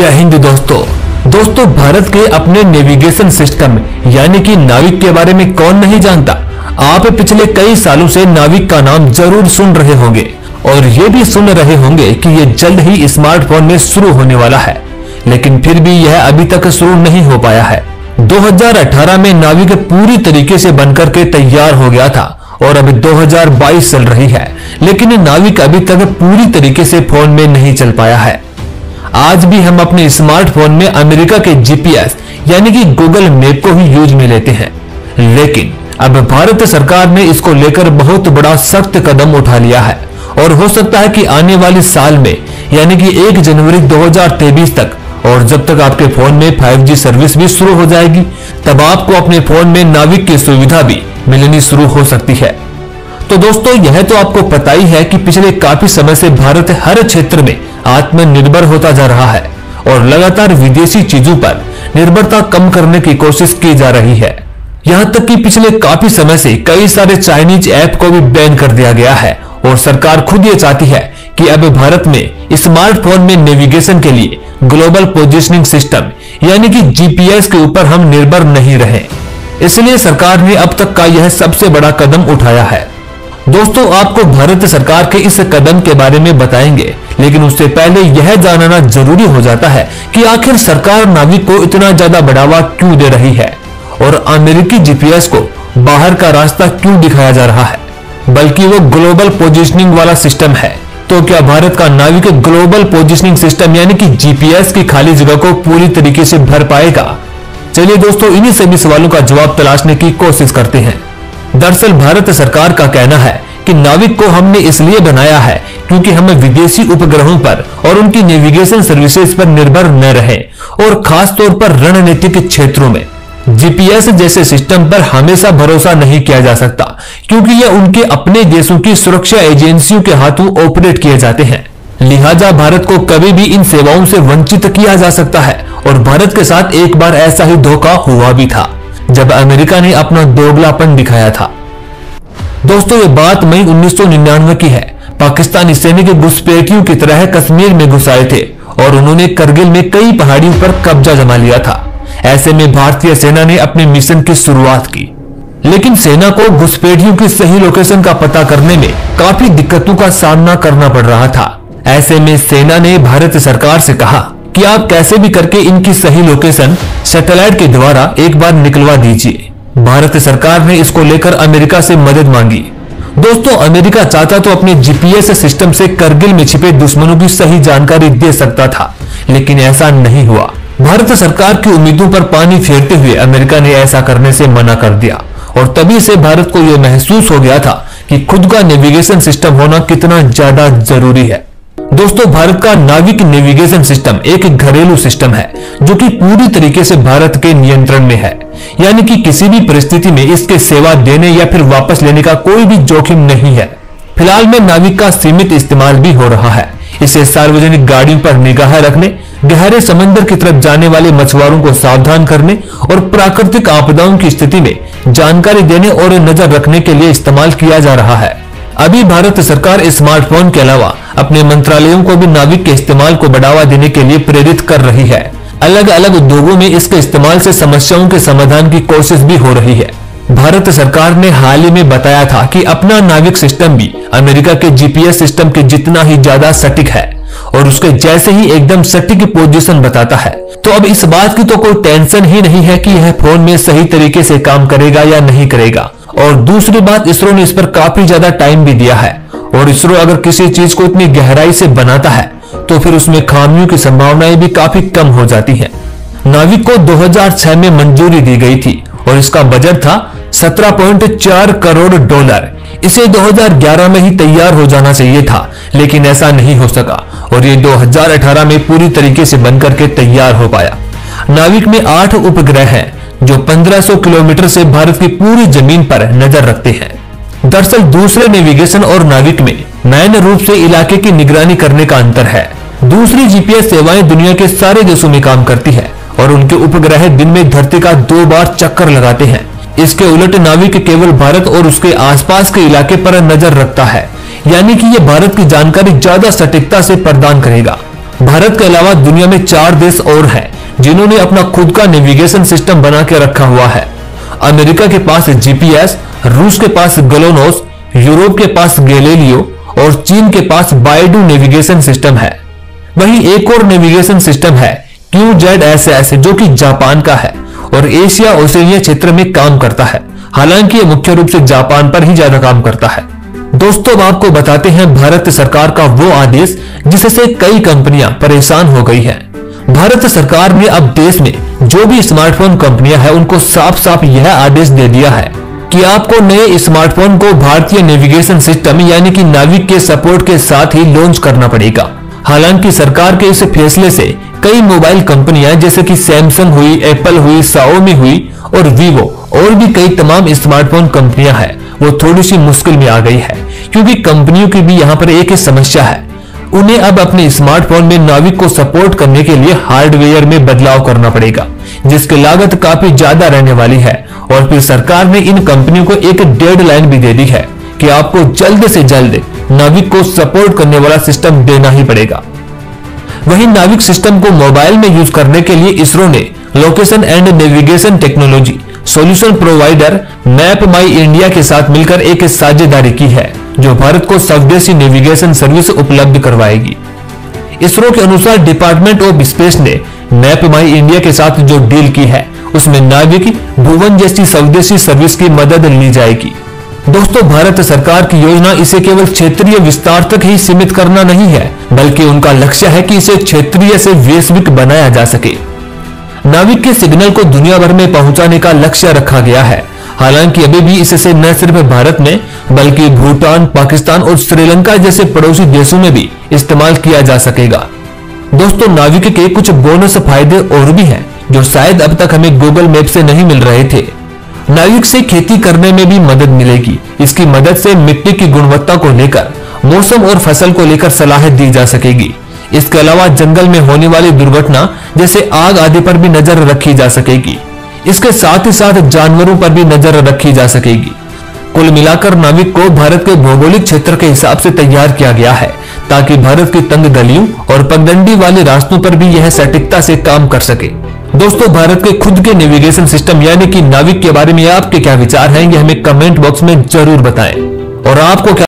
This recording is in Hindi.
जय हिंद दोस्तों भारत के अपने नेविगेशन सिस्टम यानी कि नाविक के बारे में कौन नहीं जानता। आप पिछले कई सालों से नाविक का नाम जरूर सुन रहे होंगे और ये भी सुन रहे होंगे कि ये जल्द ही स्मार्टफोन में शुरू होने वाला है, लेकिन फिर भी यह अभी तक शुरू नहीं हो पाया है। 2018 में नाविक पूरी तरीके से बनकर के तैयार हो गया था और अभी 2022 चल रही है, लेकिन नाविक अभी तक पूरी तरीके से फोन में नहीं चल पाया है। आज भी हम अपने स्मार्टफोन में अमेरिका के जीपीएस यानी कि गूगल मैप को ही यूज में लेते हैं, लेकिन अब भारत सरकार ने इसको लेकर बहुत बड़ा सख्त कदम उठा लिया है और हो सकता है कि आने वाले साल में यानी कि 1 जनवरी 2023 तक और जब तक आपके फोन में 5G सर्विस भी शुरू हो जाएगी तब आपको अपने फोन में नाविक की सुविधा भी मिलनी शुरू हो सकती है। तो दोस्तों यह तो आपको पता ही है कि पिछले काफी समय से भारत हर क्षेत्र में आत्मनिर्भर होता जा रहा है और लगातार विदेशी चीजों पर निर्भरता कम करने की कोशिश की जा रही है। यहाँ तक कि पिछले काफी समय से कई सारे चाइनीज ऐप को भी बैन कर दिया गया है और सरकार खुद ये चाहती है कि अब भारत में स्मार्टफोन में नेविगेशन के लिए ग्लोबल पोजिशनिंग सिस्टम यानी कि जीपीएस के ऊपर हम निर्भर नहीं रहे। इसलिए सरकार ने अब तक का यह सबसे बड़ा कदम उठाया है। दोस्तों आपको भारत सरकार के इस कदम के बारे में बताएंगे, लेकिन उससे पहले यह जानना जरूरी हो जाता है कि आखिर सरकार नाविक को इतना ज्यादा बढ़ावा क्यों दे रही है और अमेरिकी जीपीएस को बाहर का रास्ता क्यों दिखाया जा रहा है, बल्कि वो ग्लोबल पोजिशनिंग वाला सिस्टम है। तो क्या भारत का नाविक ग्लोबल पोजिशनिंग सिस्टम यानी कि जीपीएस की खाली जगह को पूरी तरीके से भर पाएगा? चलिए दोस्तों इन्हीं सभी सवालों का जवाब तलाशने की कोशिश करते हैं। दरअसल भारत सरकार का कहना है कि नाविक को हमने इसलिए बनाया है क्योंकि हमें विदेशी उपग्रहों पर और उनकी नेविगेशन सर्विसेज पर निर्भर न रहे और खास तौर पर रणनीतिक क्षेत्रों में जीपीएस जैसे सिस्टम पर हमेशा भरोसा नहीं किया जा सकता, क्योंकि यह उनके अपने देशों की सुरक्षा एजेंसियों के हाथों ऑपरेट किए जाते हैं। लिहाजा भारत को कभी भी इन सेवाओं से वंचित किया जा सकता है और भारत के साथ एक बार ऐसा ही धोखा हुआ भी था जब अमेरिका ने अपना दोगलापन दिखाया था। दोस्तों ये बात मई 1999 की है। पाकिस्तानी सैनिक घुसपैठियों की तरह कश्मीर में घुस आए थे और उन्होंने करगिल में कई पहाड़ियों पर कब्जा जमा लिया था। ऐसे में भारतीय सेना ने अपने मिशन की शुरुआत की, लेकिन सेना को घुसपैठियों की सही लोकेशन का पता करने में काफी दिक्कतों का सामना करना पड़ रहा था। ऐसे में सेना ने भारत सरकार से कहा कि आप कैसे भी करके इनकी सही लोकेशन सैटेलाइट के द्वारा एक बार निकलवा दीजिए। भारत सरकार ने इसको लेकर अमेरिका से मदद मांगी। दोस्तों अमेरिका चाहता तो अपने जीपीएस सिस्टम से करगिल में छिपे दुश्मनों की सही जानकारी दे सकता था, लेकिन ऐसा नहीं हुआ। भारत सरकार की उम्मीदों पर पानी फेरते हुए अमेरिका ने ऐसा करने से मना कर दिया और तभी से भारत को यह महसूस हो गया था कि खुद का नेविगेशन सिस्टम होना कितना ज्यादा जरूरी है। दोस्तों भारत का नाविक नेविगेशन सिस्टम एक घरेलू सिस्टम है जो कि पूरी तरीके से भारत के नियंत्रण में है, यानी कि किसी भी परिस्थिति में इसके सेवा देने या फिर वापस लेने का कोई भी जोखिम नहीं है। फिलहाल में नाविक का सीमित इस्तेमाल भी हो रहा है। इसे सार्वजनिक गाड़ियों पर निगाह रखने, गहरे समंदर की तरफ जाने वाले मछुआरों को सावधान करने और प्राकृतिक आपदाओं की स्थिति में जानकारी देने और नजर रखने के लिए इस्तेमाल किया जा रहा है। अभी भारत सरकार स्मार्टफोन के अलावा अपने मंत्रालयों को भी नाविक के इस्तेमाल को बढ़ावा देने के लिए प्रेरित कर रही है। अलग अलग उद्योगों में इसके इस्तेमाल से समस्याओं के समाधान की कोशिश भी हो रही है। भारत सरकार ने हाल ही में बताया था कि अपना नाविक सिस्टम भी अमेरिका के जीपीएस सिस्टम के जितना ही ज्यादा सटीक है और उसके जैसे ही एकदम सटीक पोजीशन बताता है। तो अब इस बात की तो कोई टेंशन ही नहीं है कि यह फोन में सही तरीके से काम करेगा या नहीं करेगा। और दूसरी बात, इसरो ने इस पर काफी ज्यादा टाइम भी दिया है और इसरो अगर किसी चीज को इतनी गहराई से बनाता है तो फिर उसमें खामियों की संभावनाएं भी काफी कम हो जाती है। नाविक को 2006 में मंजूरी दी गई थी और इसका बजट था $17.4 करोड़। इसे 2011 में ही तैयार हो जाना चाहिए था, लेकिन ऐसा नहीं हो सका और ये 2018 में पूरी तरीके से बनकर के तैयार हो पाया। नाविक में 8 उपग्रह हैं जो 1500 किलोमीटर से भारत की पूरी जमीन पर नजर रखते हैं। दरअसल दूसरे नेविगेशन और नाविक में मैन रूप से इलाके की निगरानी करने का अंतर है। दूसरी जीपीएस सेवाएं दुनिया के सारे देशों में काम करती है और उनके उपग्रह दिन में धरती का 2 बार चक्कर लगाते हैं। इसके उलट नाविक केवल भारत और उसके आसपास के इलाके पर नजर रखता है, यानी कि यह भारत की जानकारी ज्यादा सटीकता से प्रदान करेगा। भारत के अलावा दुनिया में 4 देश और हैं जिन्होंने अपना खुद का नेविगेशन सिस्टम बना के रखा हुआ है। अमेरिका के पास जीपीएस, रूस के पास ग्लोनोस, यूरोप के पास गैलीलियो और चीन के पास बाइडू नेविगेशन सिस्टम है। वहीं एक और नेविगेशन सिस्टम है QZSS जो कि जापान का है और एशिया ओशिनिया क्षेत्र में काम करता है। हालांकि ये मुख्य रूप से जापान पर ही ज्यादा काम करता है। दोस्तों, अब आपको बताते हैं भारत सरकार का वो आदेश जिससे कई कंपनियां परेशान हो गई हैं। भारत सरकार ने अब देश में जो भी स्मार्टफोन कंपनियां हैं उनको साफ साफ यह आदेश दे दिया है कि आपको नए स्मार्टफोन को भारतीय नेविगेशन सिस्टम यानी कि नाविक के सपोर्ट के साथ ही लॉन्च करना पड़ेगा। हालांकि सरकार के इस फैसले से कई मोबाइल कंपनियां जैसे कि सैमसंग हुई, एप्पल हुई, शाओमी हुई और वीवो और भी कई तमाम स्मार्टफोन कंपनियां हैं वो थोड़ी सी मुश्किल में आ गई है, क्योंकि कंपनियों की भी यहाँ पर एक ही समस्या है। उन्हें अब अपने स्मार्टफोन में नाविक को सपोर्ट करने के लिए हार्डवेयर में बदलाव करना पड़ेगा, जिसकी लागत काफी ज्यादा रहने वाली है। और फिर सरकार ने इन कंपनियों को एक डेडलाइन भी दे दी है कि आपको जल्द से जल्द नाविक को सपोर्ट करने वाला सिस्टम देना ही पड़ेगा। वहीं नाविक सिस्टम को मोबाइल में यूज करने के लिए इसरो ने location and navigation technology solution provider map my India के साथ मिलकर एक साझेदारी की है जो भारत को स्वदेशी नेविगेशन सर्विस उपलब्ध करवाएगी। इसरो के अनुसार डिपार्टमेंट ऑफ स्पेस ने मैप माई इंडिया के साथ जो डील की है उसमें नाविक भुवन जैसी स्वदेशी सर्विस की मदद ली जाएगी। दोस्तों, भारत सरकार की योजना इसे केवल क्षेत्रीय विस्तार तक ही सीमित करना नहीं है, बल्कि उनका लक्ष्य है कि इसे क्षेत्रीय से वैश्विक बनाया जा सके। नाविक के सिग्नल को दुनिया भर में पहुंचाने का लक्ष्य रखा गया है। हालांकि अभी भी इससे न सिर्फ भारत में बल्कि भूटान, पाकिस्तान और श्रीलंका जैसे पड़ोसी देशों में भी इस्तेमाल किया जा सकेगा। दोस्तों, नाविक के कुछ बोनस फायदे और भी हैं जो शायद अब तक हमें गूगल मैप से नहीं मिल रहे थे। नाविक से खेती करने में भी मदद मिलेगी। इसकी मदद से मिट्टी की गुणवत्ता को लेकर, मौसम और फसल को लेकर सलाह दी जा सकेगी। इसके अलावा जंगल में होने वाली दुर्घटना जैसे आग आदि पर भी नजर रखी जा सकेगी। इसके साथ ही साथ जानवरों पर भी नजर रखी जा सकेगी। कुल मिलाकर नाविक को भारत के भौगोलिक क्षेत्र के हिसाब से तैयार किया गया है ताकि भारत की तंग गलियों और पगडंडी वाले रास्तों पर भी यह सटीकता से काम कर सके। दोस्तों, भारत के खुद के नेविगेशन सिस्टम यानी कि नाविक के बारे में आपके क्या विचार हैं, ये हमें कमेंट बॉक्स में जरूर बताएं। और आपको क्या